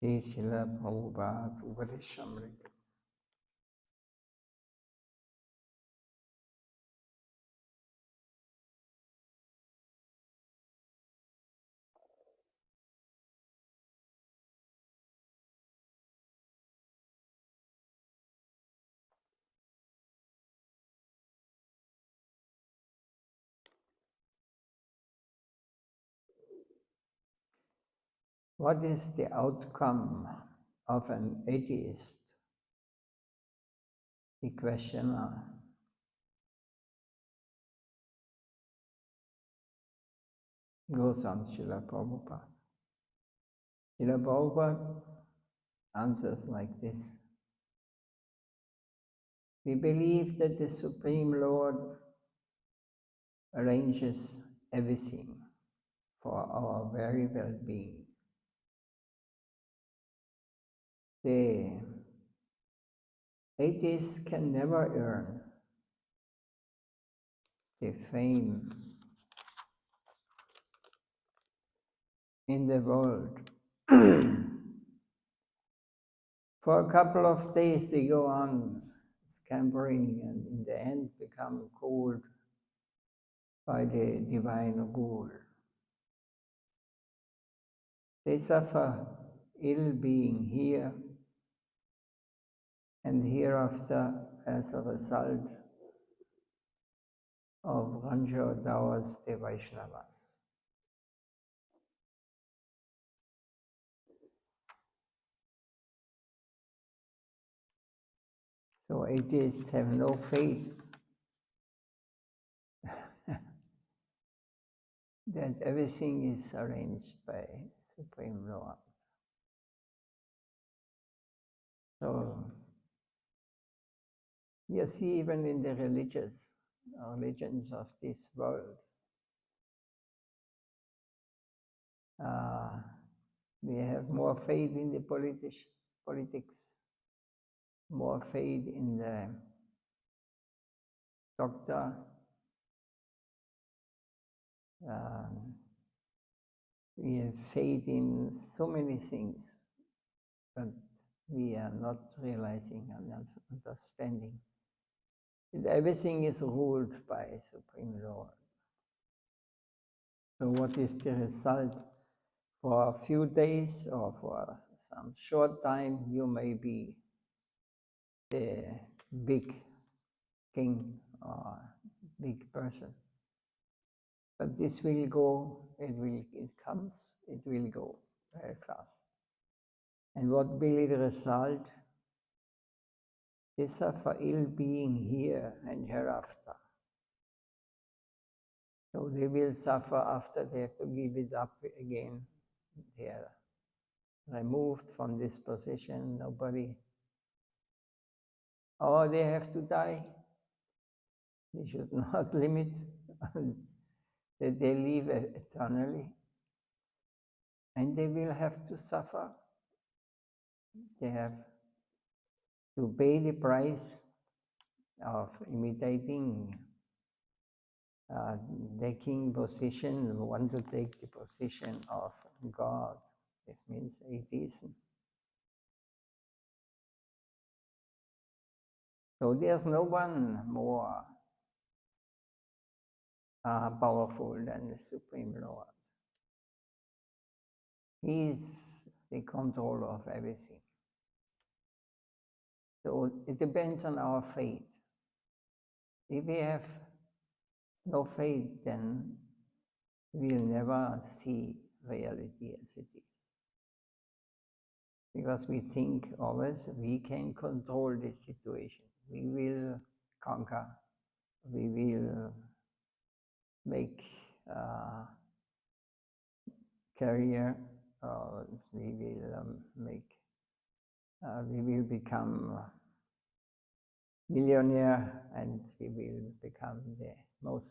Srila Prabhupada Upadeshamrita. What is the outcome of an atheist? The questioner. Goes on Srila Prabhupada. Srila Prabhupada answers like this. We believe that the Supreme Lord arranges everything for our very well-being. The atheists can never earn the fame in the world. For a couple of days they go on scampering and in the end become cooled by the divine rule. They suffer ill being here and hereafter as a result of Ranjha Dawas the Vaishnavas. So atheists have no faith that everything is arranged by Supreme Lord. So you see even in the religions of this world, we have more faith in the politics, more faith in the doctor, we have faith in so many things, but we are not realizing and not understanding that everything is ruled by Supreme Lord. So what is the result? For a few days or for some short time, you may be the big king or big person. But this will go, it comes, it will go very fast. And what will be the result? They suffer ill being here and hereafter. So they will suffer after they have to give it up again. They are removed from this position, nobody. Or they have to die. They should not limit that they live eternally. And they will have to suffer. They have to pay the price of imitating, taking position, want to take the position of God. This means atheism. So there's no one more powerful than the Supreme Lord. He is the controller of everything. So it depends on our faith. If we have no faith, then we'll never see reality as it is. Because we think always we can control the situation. We will conquer. We will make career. We will become millionaire, and we will become the most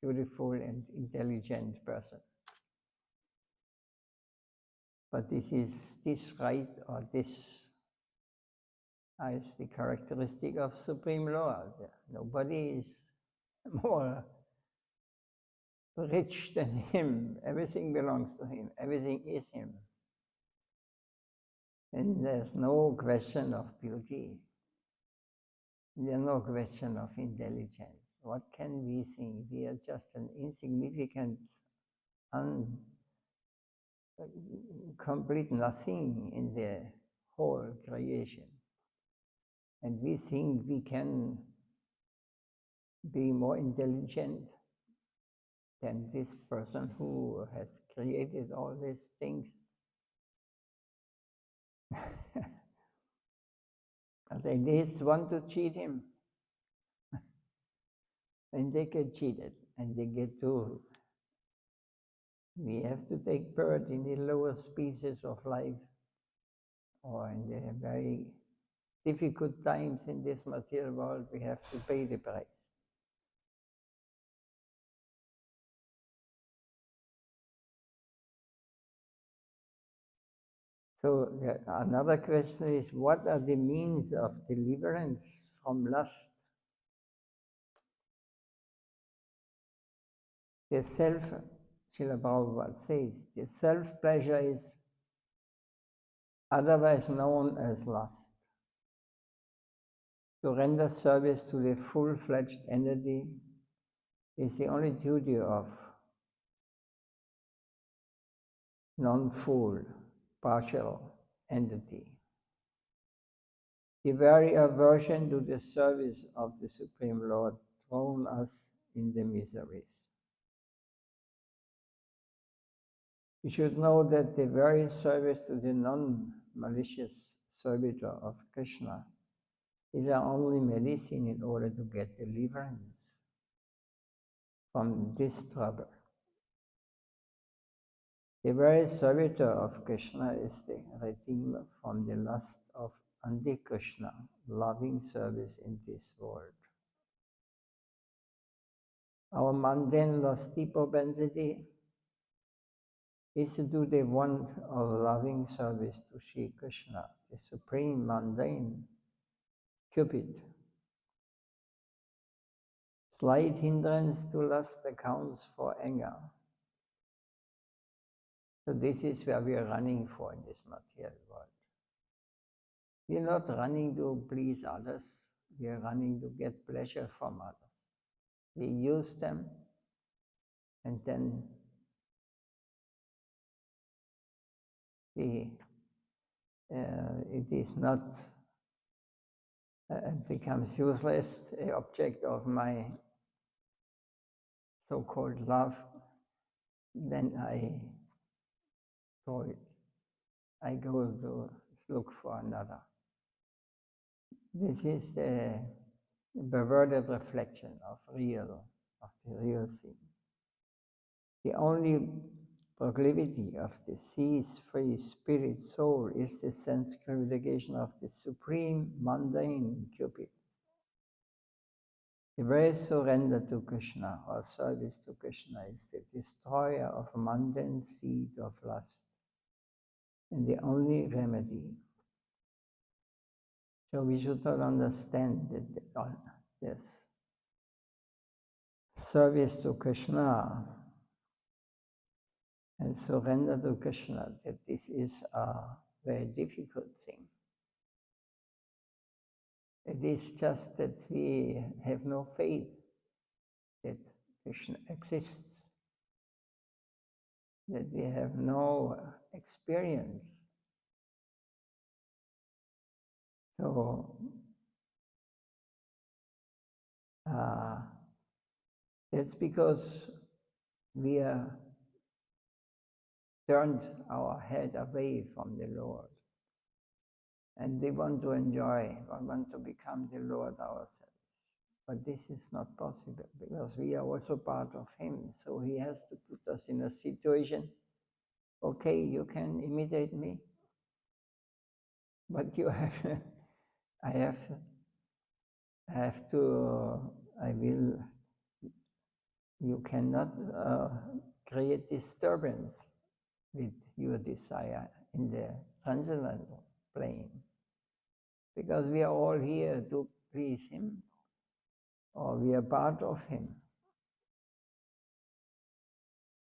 beautiful and intelligent person. But this right or this is the characteristic of Supreme Lord. Nobody is more rich than him. Everything belongs to him. Everything is him. And there's no question of beauty. There's no question of intelligence. What can we think? We are just an insignificant, complete nothing in the whole creation. And we think we can be more intelligent than this person who has created all these things. And they just want to cheat him. And they get cheated. And they get to, we have to take part in the lower species of life, or in the very difficult times in this material world, we have to pay the price. So another question is, what are the means of deliverance from lust? The self, Srila Prabhupada says, the self-pleasure is otherwise known as lust. To render service to the full-fledged entity is the only duty of non-full, partial entity. The very aversion to the service of the Supreme Lord thrown us in the miseries. We should know that the very service to the non-malicious servitor of Krishna is our only medicine in order to get deliverance from this trouble. The very servitor of Krishna is the redeemer from the lust of anti-Krishna, loving service in this world. Our mundane lusty propensity is to do the want of loving service to Sri Krishna, the supreme mundane Cupid. Slight hindrance to lust accounts for anger. So this is where we are running for in this material world. We are not running to please others, we are running to get pleasure from others. We use them, and then it is not, it becomes useless, the object of my so-called love, then I throw it. I go to look for another. This is the perverted reflection of the real thing. The only proclivity of the cease-free spirit soul is the sense gratification of the supreme mundane Cupid. The very surrender to Krishna or service to Krishna is the destroyer of mundane seed of lust, and the only remedy. So we should not understand that this service to Krishna and surrender to Krishna, that this is a very difficult thing. It is just that we have no faith that Krishna exists, that we have no experience. So that's because we are turned our head away from the Lord. And they want to enjoy, we want to become the Lord ourselves. But this is not possible because we are also part of Him. So He has to put us in a situation, okay, you can imitate me, but you have, you cannot create disturbance with your desire in the transcendental plane. Because we are all here to please Him, or we are part of Him.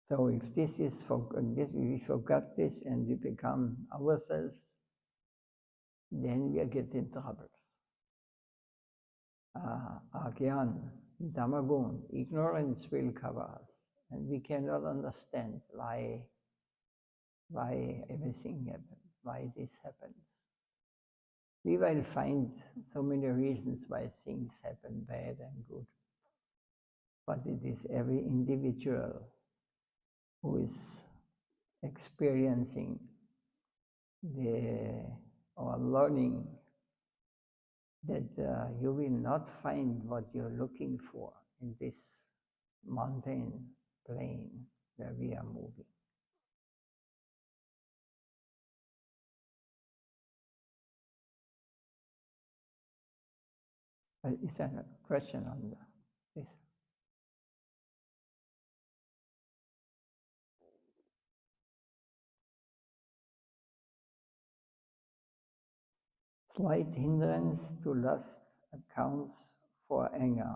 So if this is we forgot this and we become ourselves, then we get in trouble. Agyan, Damagun, ignorance will cover us, and we cannot understand why everything happens, why this happens. We will find so many reasons why things happen, bad and good. But it is every individual who is experiencing or learning that you will not find what you're looking for in this mountain plane where we are moving. Is there a question on this? Slight hindrance to lust accounts for anger.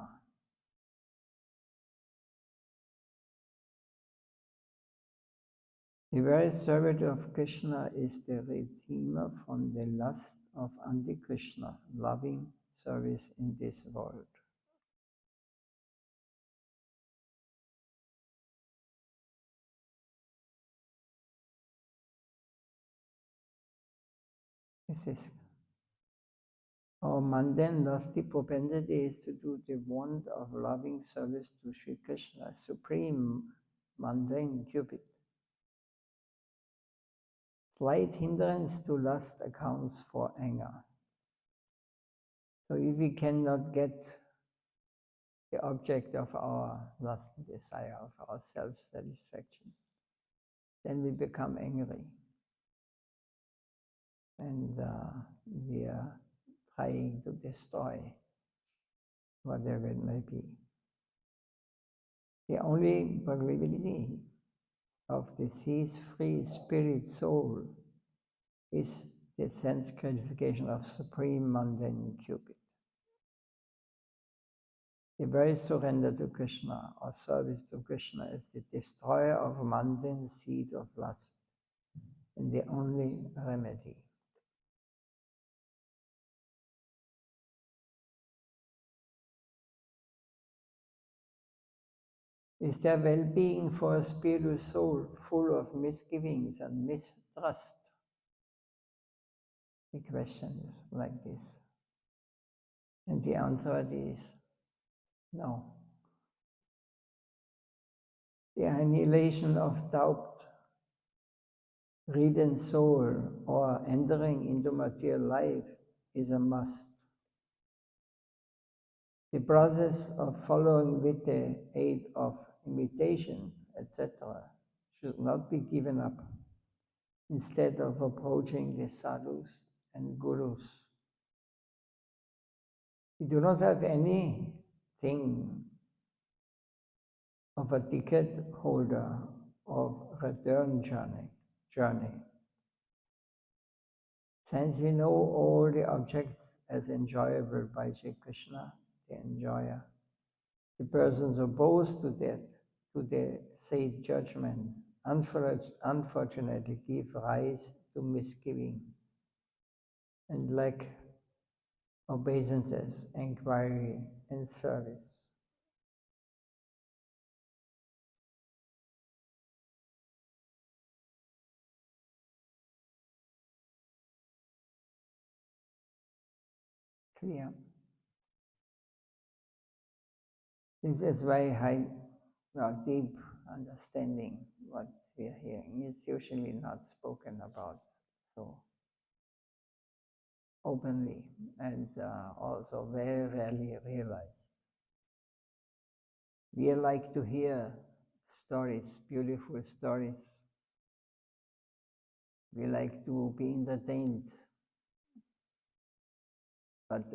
The very servant of Krishna is the redeemer from the lust of anti-Krishna, loving service in this world. This is our mundane lusty propensity is to do the want of loving service to Sri Krishna, supreme mundane Cupid. Slight hindrance to lust accounts for anger. So if we cannot get the object of our lust and desire, of our self-satisfaction, then we become angry. And we are trying to destroy whatever it may be. The only possibility of disease-free spirit soul is the sense gratification of supreme mundane Cupid. The very surrender to Krishna or service to Krishna is the destroyer of mundane seed of lust and the only remedy. Is there well-being for a spiritual soul full of misgivings and mistrust? The question is like this. And the answer is no. The annihilation of doubt, ridden soul, or entering into material life is a must. The process of following with the aid of imitation, etc., should not be given up instead of approaching the sadhus and gurus. We do not have anything of a ticket holder of return journey. Since we know all the objects as enjoyable by Sri Krishna, the enjoyer, the persons opposed to that, to the said judgment, unfortunately give rise to misgiving and lack obeisances, inquiry, and service. Clear? This is very high, deep understanding what we are hearing. It's usually not spoken about so openly and also very rarely realized. We like to hear stories, beautiful stories. We like to be entertained. But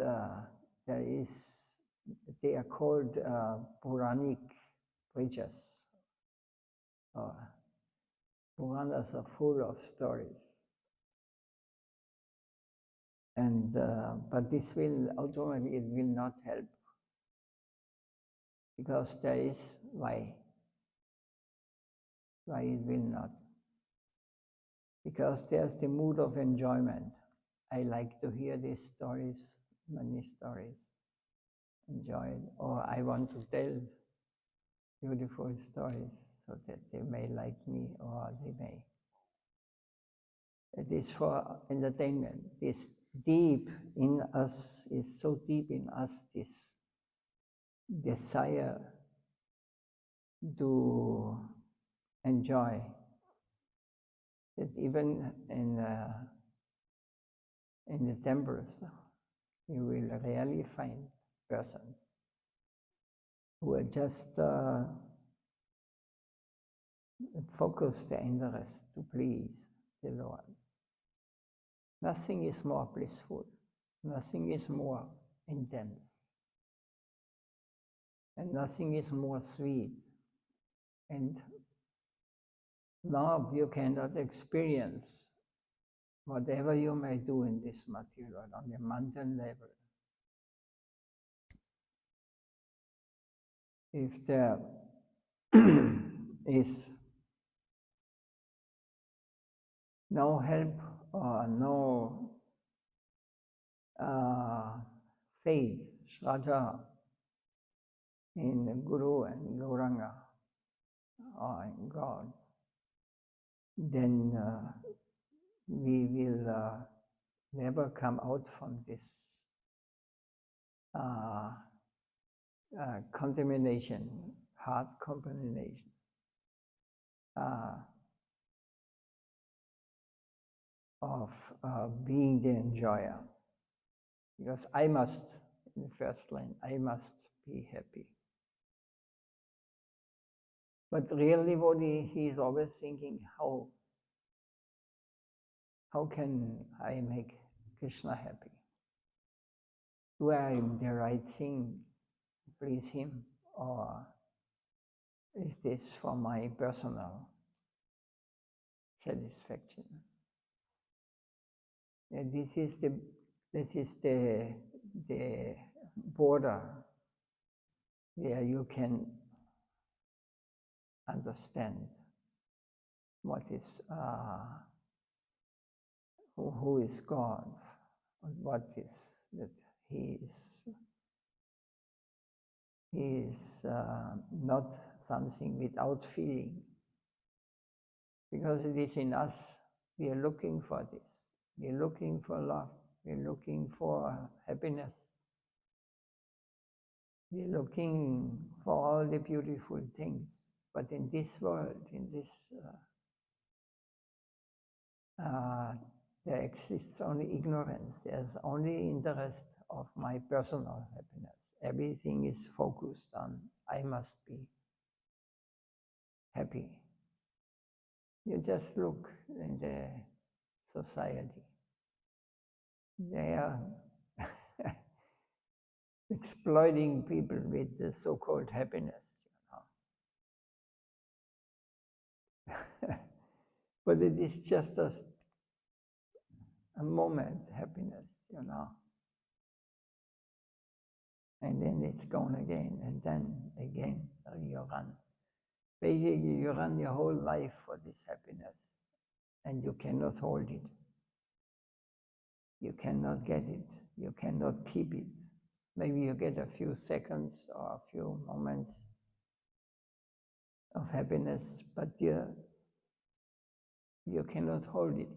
they are called Puranic preachers. Puranas are full of stories. And but this will ultimately it will not help, because there is why it will not, because there's the mood of enjoyment, I like to hear these stories, many stories, enjoy it. Or I want to tell beautiful stories so that they may like me or they may. It is for entertainment. This deep in us is so deep in us, this desire to enjoy that even in the temples, you will rarely find persons who are just focus their interest to please the Lord. Nothing is more blissful, nothing is more intense, and nothing is more sweet. And now you cannot experience whatever you may do in this material on the mountain level. If there is no help or no faith, Radha, in the Guru and Gauranga or in God, then we will never come out from this contamination, heart contamination. Of being the enjoyer. Because I must, in the first line, I must be happy. But real devotee, he is always thinking, how can I make Krishna happy? Do I do the right thing to please him? Or is this for my personal satisfaction? And this is the border where you can understand what is who is God, and what is that He is not something without feeling, because it is in us. We are looking for this. We are looking for love. We are looking for happiness. We are looking for all the beautiful things. But in this world, in this, there exists only ignorance. There's only interest of my personal happiness. Everything is focused on, I must be happy. You just look in the society. They are exploiting people with the so-called happiness, you know. But it is just a moment happiness, you know. And then it's gone again, and then again you run. Basically, you run your whole life for this happiness, and you cannot hold it. You cannot get it. You cannot keep it. Maybe you get a few seconds or a few moments of happiness, but you cannot hold it.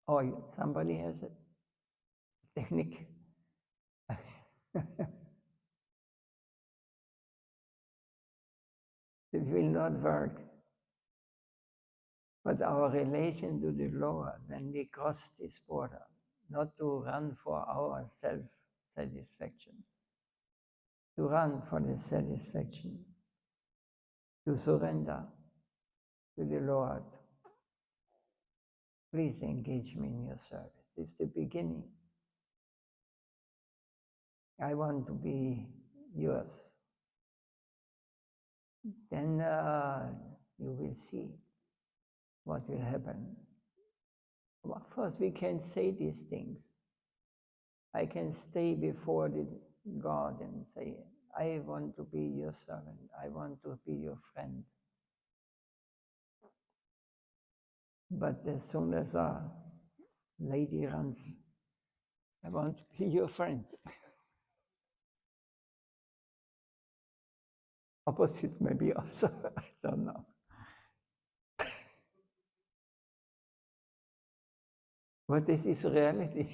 Or somebody has a technique. It will not work. But our relation to the Lord, when we cross this border, not to run for our self-satisfaction, to run for the satisfaction, to surrender to the Lord. Please engage me in your service. It's the beginning. I want to be yours. Then you will see what will happen. Well, first, we can say these things. I can stay before the God and say, I want to be your servant. I want to be your friend. But as soon as a lady runs I want to be your friend. Opposite maybe also, I don't know. But this is reality.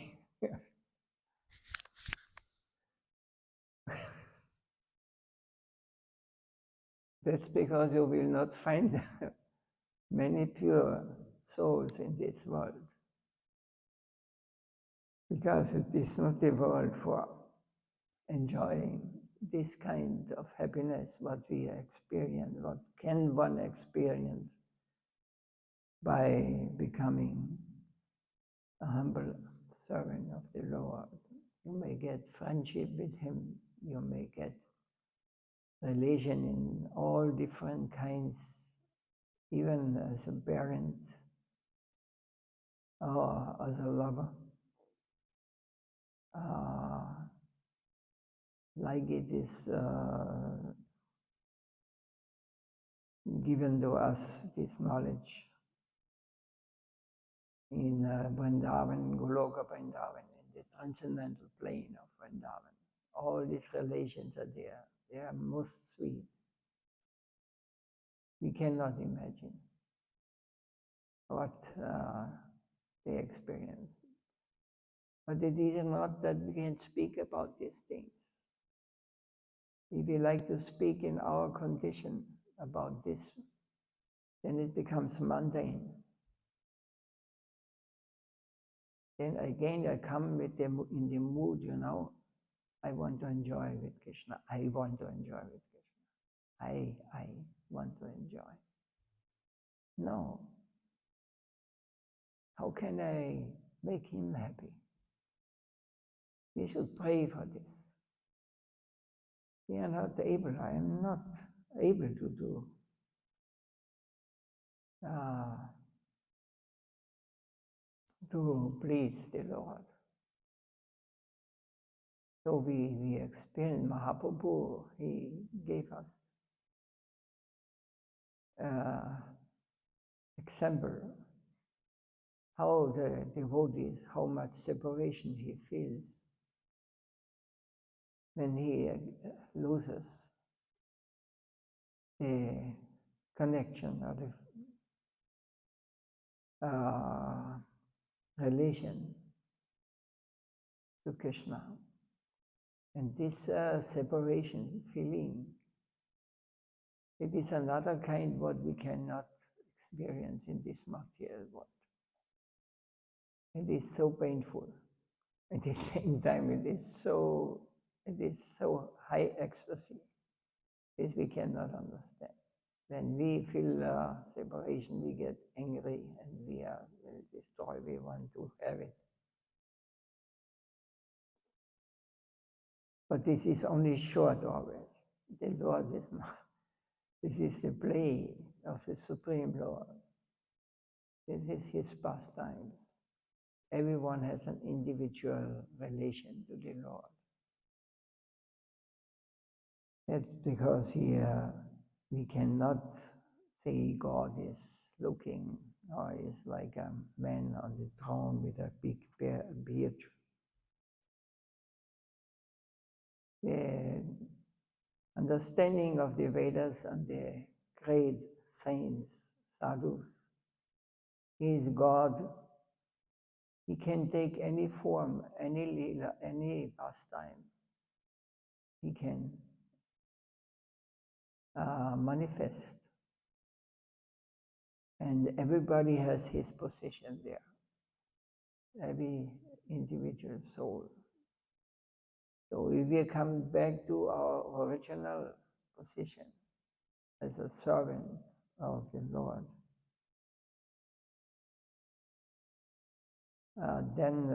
That's because you will not find many pure souls in this world. Because it is not a world for enjoying this kind of happiness, what we experience, what can one experience by becoming a humble servant of the Lord. You may get friendship with Him, you may get relation in all different kinds, even as a parent or as a lover. Like it is given to us, this knowledge in Vrindavan, Goloka Vrindavan, in the transcendental plane of Vrindavan. All these relations are there. They are most sweet. We cannot imagine what they experience. But it is not that we can speak about these things. If we like to speak in our condition about this, then it becomes mundane. Then again I come with them in the mood, I want to enjoy with Krishna. I want to enjoy with Krishna. I want to enjoy. No. How can I make him happy? We should pray for this. We are not able, I am not able to do to please the Lord. So we experienced Mahaprabhu, he gave us example how the devotees, how much separation he feels when he loses the connection or the relation to Krishna. And this separation feeling, it is another kind what we cannot experience in this material world. It is so painful. At the same time, it is so high ecstasy. This we cannot understand. When we feel separation, we get angry and we will destroy. We want to have it. But this is only short always. The Lord is not. This is the play of the Supreme Lord. This is His pastimes. Everyone has an individual relation to the Lord. That's because we cannot say God is looking or is like a man on the throne with a big beard. The understanding of the Vedas and the great saints, sadhus, He is God. He can take any form, any lila, any pastime. He can manifest. And everybody has his position there. Every individual soul. So if we come back to our original position as a servant of the Lord, then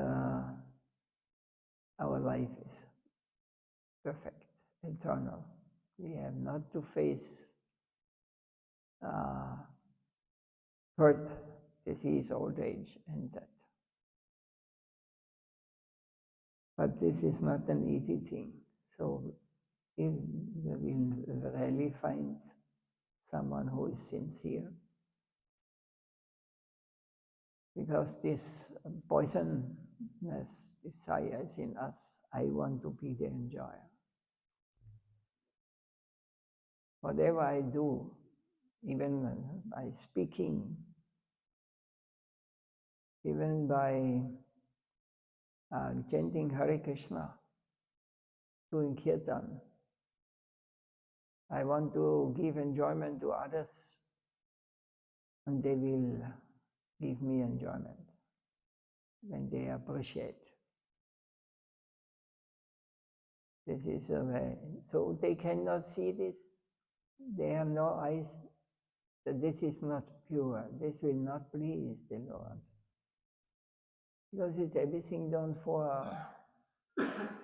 our life is perfect, eternal. We have not to face birth, disease, old age, and death. But this is not an easy thing. So if we will really find someone who is sincere, because this poison desires in us. I want to be the enjoyer. Whatever I do, even by speaking, even by chanting Hare Krishna, doing kirtan, I want to give enjoyment to others, and they will give me enjoyment when they appreciate. This is a way. So they cannot see this. They have no eyes. That this is not pure. This will not please the Lord. Because it's everything done for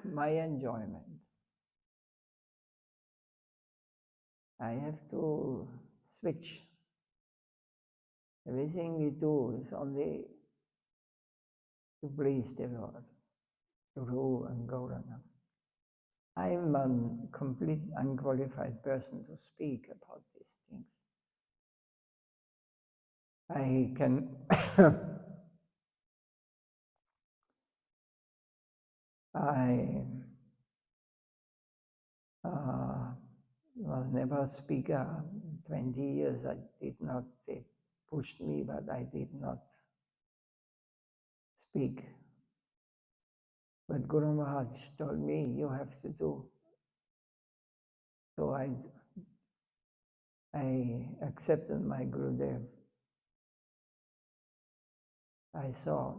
my enjoyment. I have to switch. Everything we do is only to please the Lord, Guru and Gauranga. I am a complete unqualified person to speak about these things. I can I was never a speaker. 20 years I did not, they pushed me, but I did not speak. But Guru Maharaj told me, you have to do. So I accepted my Gurudev. I saw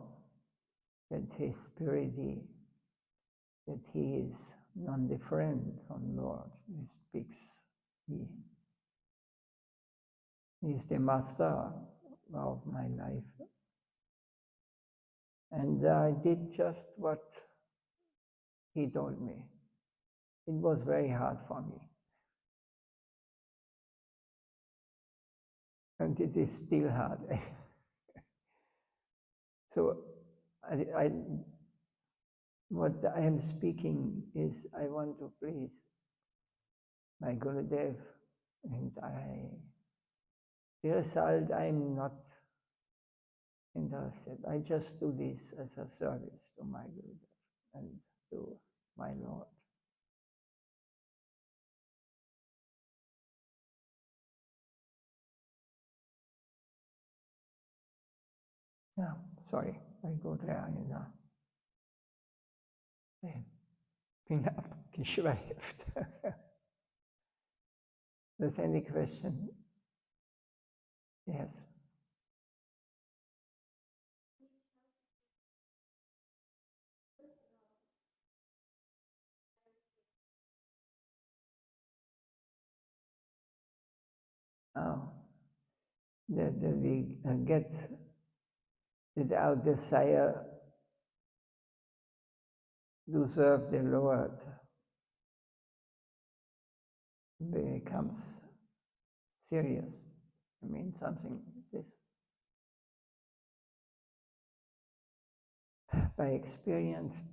that his purity, that he is non-different from Lord. He speaks, he is the master of my life. And I did just what he told me. It was very hard for me. And it is still hard. So what I am speaking is I want to please my Gurudev, and the result I'm not interested. I just do this as a service to my Gurudev and to my Lord. Yeah, sorry, I go there in a geschweift. There's any question? Yes. Oh, that we get that our desire to serve the Lord becomes serious. I mean, something like this. By experience,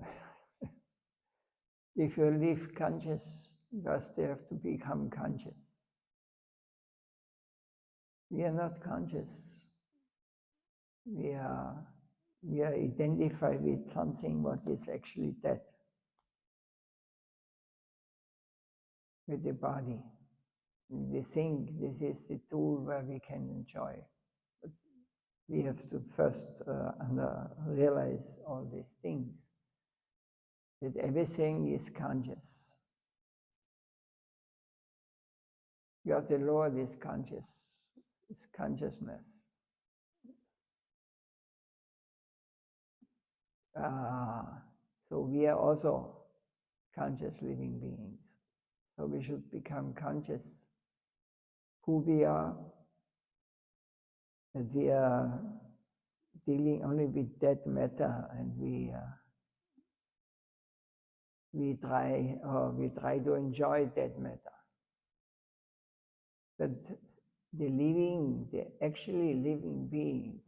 if you live conscious, you first have to become conscious. We are not conscious. We are identified with something what is actually dead, with the body. We think this is the tool where we can enjoy. But we have to first realize all these things, that everything is conscious. Because the Lord is conscious, it's consciousness. So we are also conscious living beings. So we should become conscious who we are, that we are dealing only with dead matter, and we try to enjoy dead matter. But the actually living being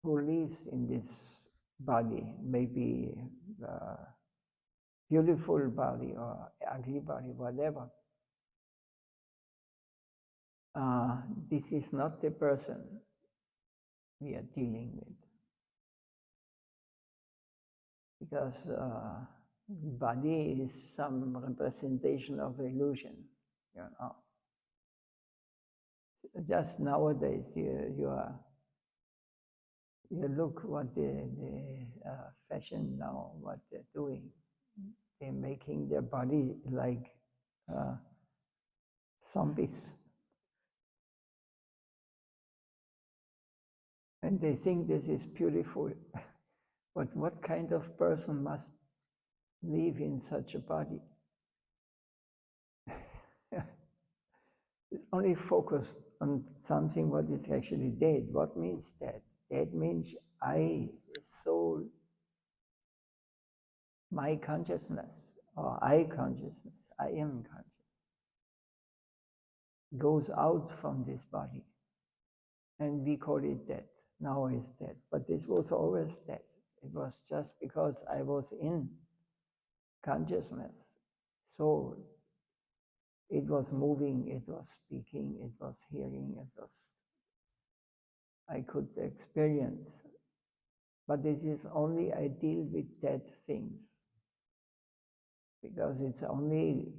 who lives in this body, maybe beautiful body or ugly body, whatever, this is not the person we are dealing with. because body is some representation of illusion, you know. Just nowadays, you look what the fashion now, what they're doing. They're making their body like zombies. And they think this is beautiful. But what kind of person must live in such a body? It's only focused on something what is actually dead. What means dead? Dead means I, soul, my consciousness, or I consciousness, I am conscious, goes out from this body. And we call it dead. Now it's dead. But this was always dead. It was just because I was in consciousness, soul. It was moving, it was speaking, it was hearing, I could experience. But this is only I deal with dead things. Because it's only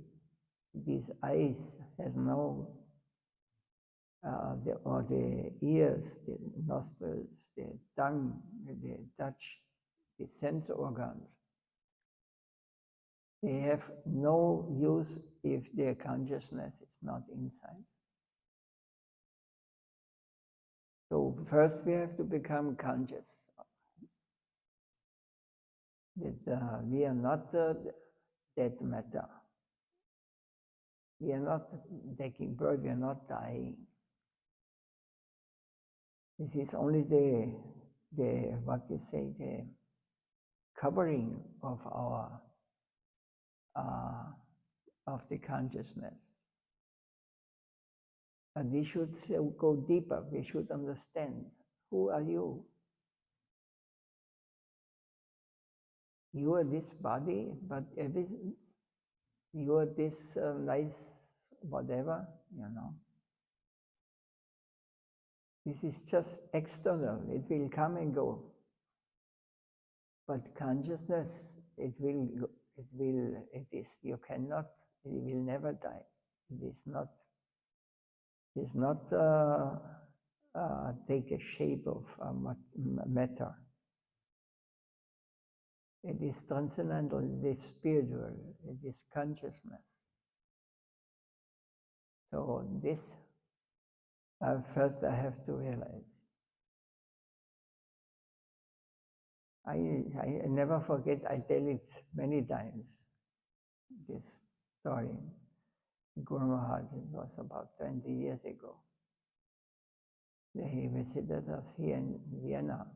these eyes has no, the ears, the nostrils, the tongue, the touch, the sense organs. They have no use if their consciousness is not inside. So first we have to become conscious that we are not dead matter. We are not taking birth, we are not dying. This is only the what you say, the covering of our of the consciousness. And we should go deeper. We should understand, who are you? You are this body, but you are this nice whatever, you know. This is just external. It will come and go. But consciousness, it is, you cannot, it will never die. It is not take a shape of matter. It is transcendental, it is spiritual, it is consciousness. So this, first I have to realize. I never forget, I tell it many times, this story. Guru Maharaj, it was about 20 years ago. He visited us here in Vienna.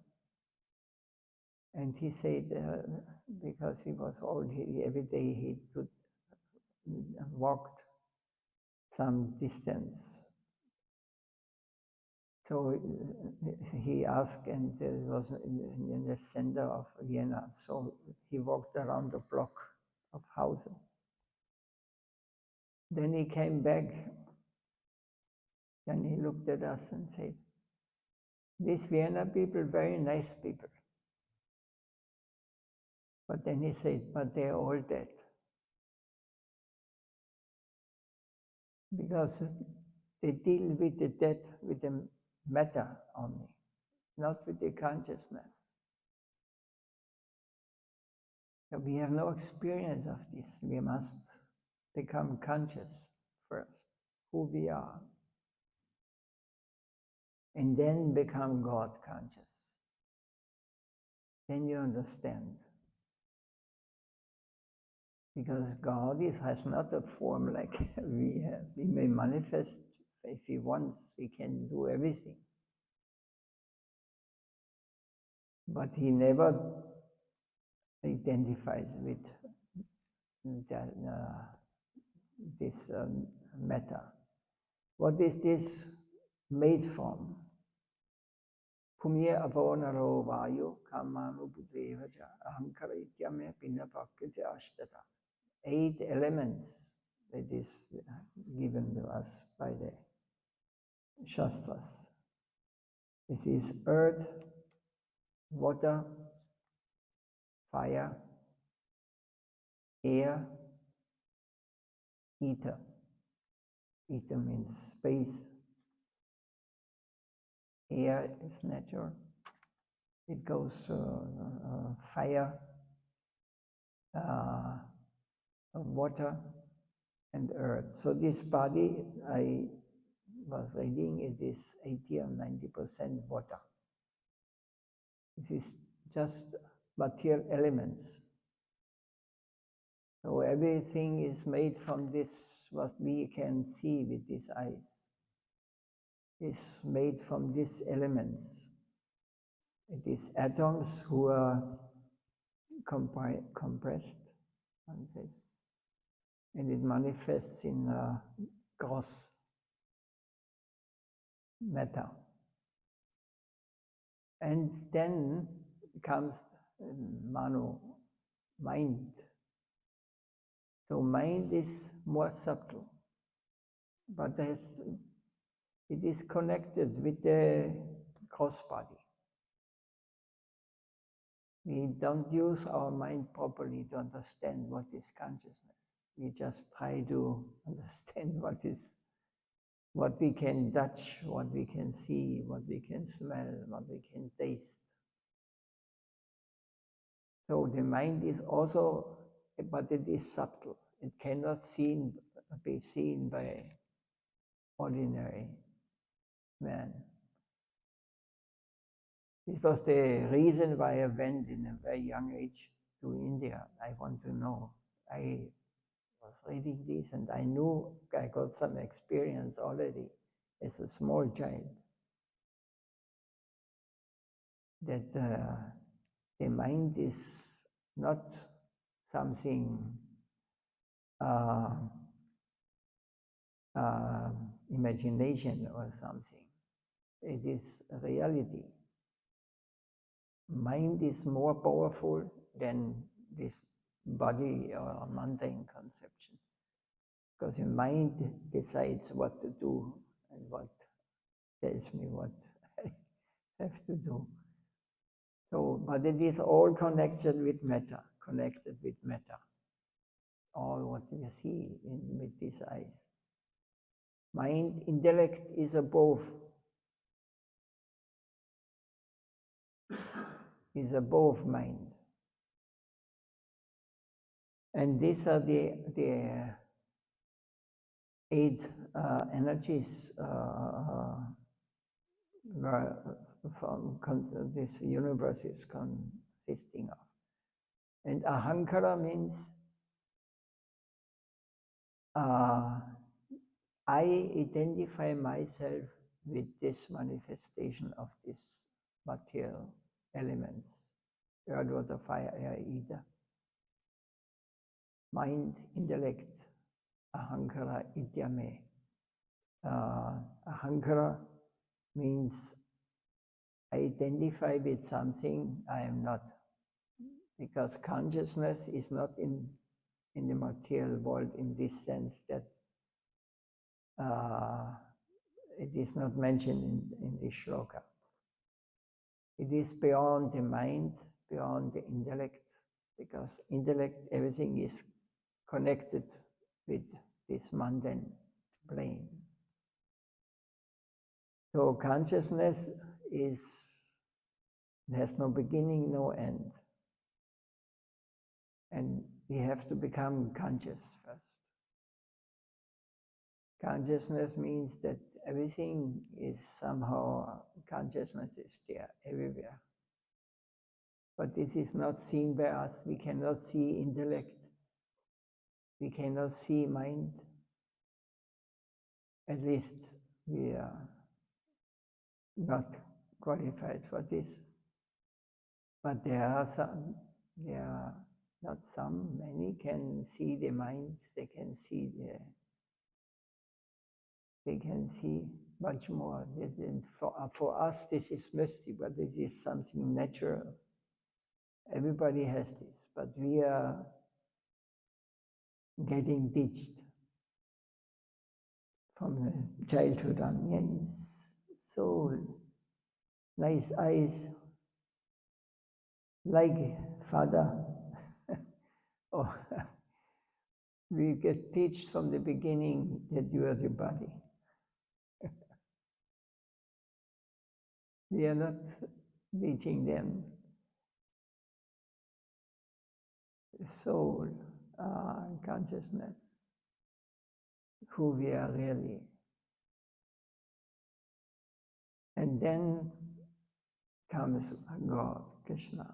And he said, because he was old, every day he walked some distance. So he asked, and it was in the center of Vienna, so he walked around the block of houses. Then he came back, and he looked at us and said, these Vienna people, very nice people. But then he said, but they're all dead. Because they deal with the death, with the matter only, not with the consciousness. So we have no experience of this. We must become conscious first, who we are, and then become God conscious. Then you understand. Because God has not a form like we have. He may manifest if he wants, he can do everything. But he never identifies with this matter. What is this made from? Pumya abonaro vayu kamanu buddhevaja ahankara ityamya pinnapakkita ashtata. 8 elements that is given to us by the Shastras. It is earth, water, fire, air, ether. Ether means space. Air is natural. It goes fire, water, and earth. So this body, I was reading, it is 80 or 90% water. This is just material elements. So everything is made from this, what we can see with these eyes, is made from these elements. It is atoms who are compressed, and it manifests in gross matter. And then comes mano, mind. So mind is more subtle, but it is connected with the gross body. We don't use our mind properly to understand what is consciousness. We just try to understand what we can touch, what we can see, what we can smell, what we can taste. So the mind is also, but it is subtle. It cannot be seen by ordinary man. This was the reason why I went in a very young age to India. I want to know. I was reading this and I knew I got some experience already as a small child that the mind is not something imagination or something. It is a reality. Mind is more powerful than this body or mundane conception, because the mind decides what to do and what tells me what I have to do. So, but it is all connected with matter, all what we see with these eyes. Mind, intellect is above mind. And these are the eight energies from this universe is consisting of. And ahankara means I identify myself with this manifestation of these material elements, earth, water, fire, air, ether. Mind, intellect, ahankara, ityame. Ahankara means I identify with something I am not, because consciousness is not in the material world in this sense that it is not mentioned in this shloka. It is beyond the mind, beyond the intellect, because intellect, everything is connected with this mundane plane. So consciousness has no beginning, no end. And we have to become conscious first. Consciousness means that everything is somehow, consciousness is there, everywhere. But this is not seen by us. We cannot see intellect. We cannot see mind. At least we are not qualified for this. But many can see the mind, they can see much more. For us, this is mystic, but this is something natural. Everybody has this, but we are getting ditched from the childhood on. Yes, so nice eyes, like Father, oh, we get teach from the beginning that you are the body. We are not teaching them the soul, consciousness, who we are really. And then comes God, Krishna,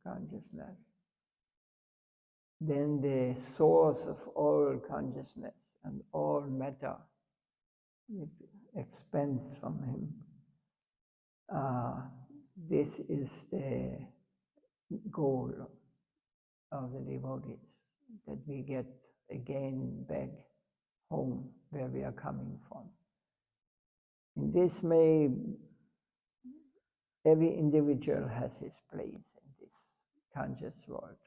consciousness. Then the source of all consciousness and all matter, it expands from him. This is the goal of the devotees, that we get again back home where we are coming from. In this way, every individual has his place in this conscious world.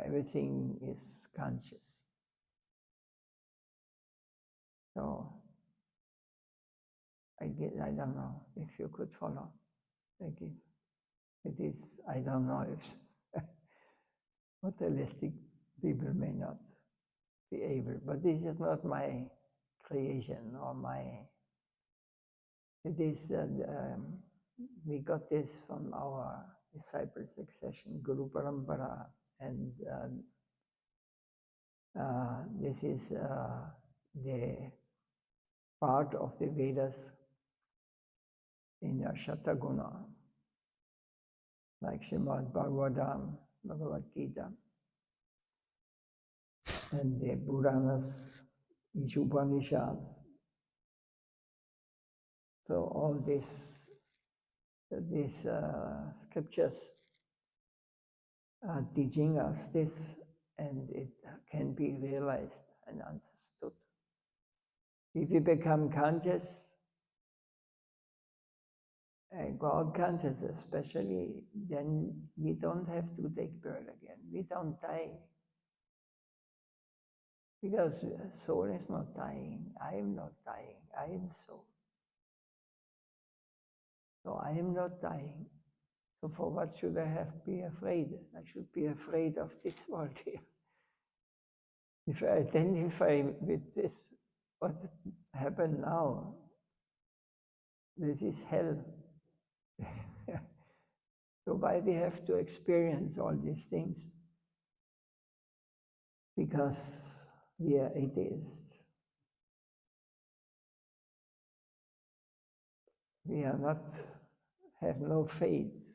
Everything is conscious. So, I don't know if you could follow. It is, I don't know if materialistic people may not be able, but this is not my creation or it is, we got this from our disciple succession, Guru Parampara, and this is the part of the Vedas in the Shataguna, like Srimad Bhagavatam, Bhagavad Gita, and the Puranas, each Upanishads. So all these scriptures are teaching us this, and it can be realized and understood. If we become conscious, God conscious especially, then we don't have to take birth again. We don't die. Because soul is not dying. I am not dying. I am soul. So I am not dying. So for what should I be afraid? I should be afraid of this world here. If I identify with this, what happened now, this is hell. So why we have to experience all these things? Because we are atheists. We are not, have no faith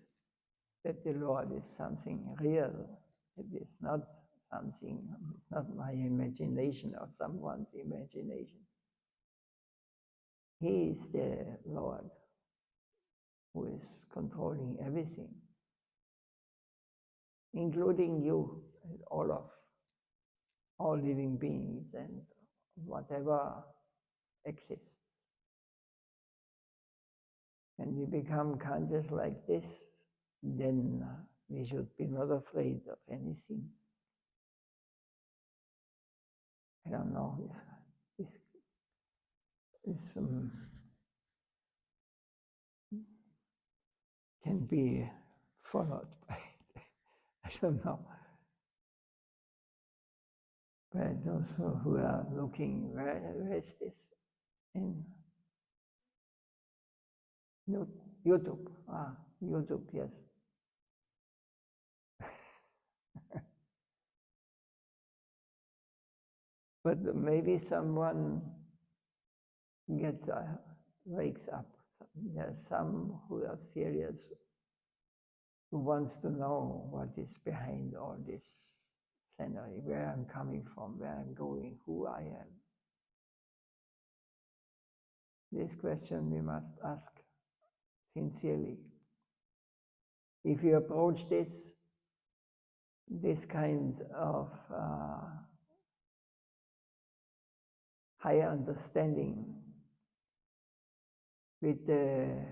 that the Lord is something real. It is not something, it's not my imagination or someone's imagination. He is the Lord who is controlling everything, including you and all living beings and whatever exists. And we become conscious like this, then we should be not afraid of anything. I don't know if this can be followed by, I don't know. But those who are looking, where is this? In YouTube. YouTube, yes. But maybe someone wakes up. There's some who are serious, who wants to know what is behind all this scenery, where I'm coming from, where I'm going, who I am. This question we must ask sincerely. If you approach this kind of higher understanding with the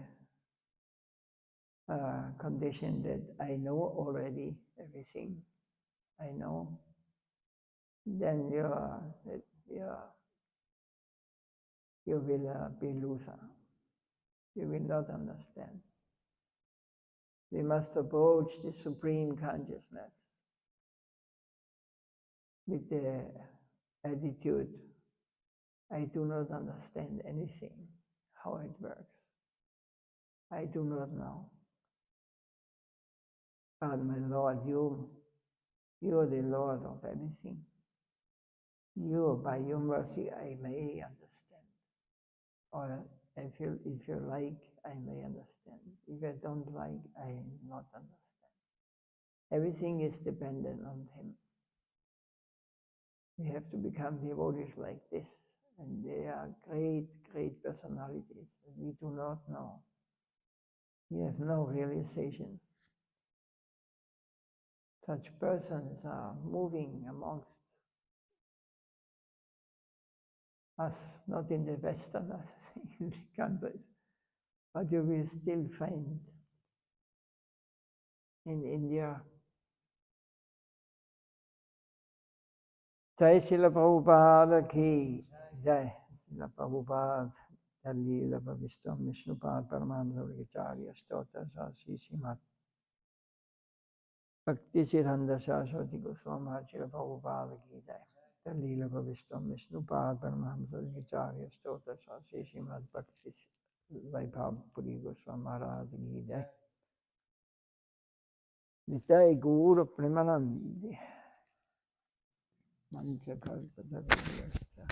condition that I know already everything, I know, then you will be loser. You will not understand. We must approach the Supreme Consciousness with the attitude, I do not understand anything, how it works. I do not know. But my Lord, you are the Lord of everything. You, by your mercy, I may understand. Or if you like, I may understand. If I don't like, I not understand. Everything is dependent on Him. We have to become devotees like this. And they are great, great personalities that we do not know. We have no realization. Such persons are moving amongst us, not in the Western in the countries, but you will still find in India. Jai Srila Prabhupada ki Jai. Srila Prabhupada Dalila Bhavishtam Vishnupad Paramahamsa Vargacharya Stota Sasi Srimad Bhakti Siddhanta Saraswati Goswami Maharaj Srila Prabhupada ki Jai. Dalila Bhavishtam Vishnupad Paramahamsa Vargacharya Stota Sasi Srimad Bhakti Vaibhav Puri Goswami Maharaj ki Jai. Nitai Guru Premanandi Mancha Kalpa Dharma